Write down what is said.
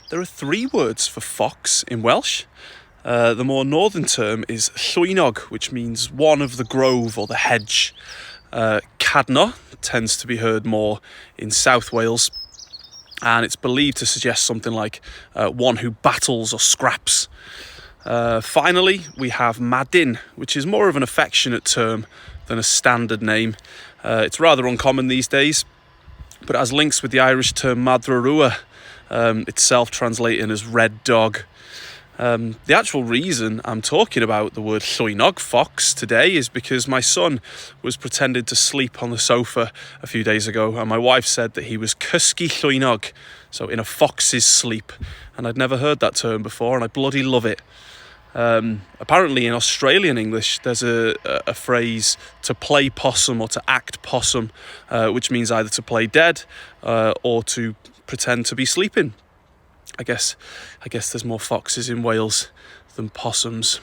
There are 3 words for fox in Welsh. The more northern term is llwynog, which means one of the grove or the hedge. Cadno tends to be heard more in South Wales, and it's believed to suggest something like one who battles or scraps. Finally, we have MADYN, which is more of an affectionate term than a standard name. It's rather uncommon these days, but it has links with the Irish term madrarua, itself translating as red dog. The actual reason I'm talking about the word llwynog, fox, today is because my son was pretending to sleep on the sofa a few days ago, and my wife said that he was cysgu llwynog, so in a fox's sleep, and I'd never heard that term before, and I bloody love it. Apparently in Australian English there's a phrase to play possum or to act possum, which means either to play dead or to pretend to be sleeping. I guess there's more foxes in Wales than possums.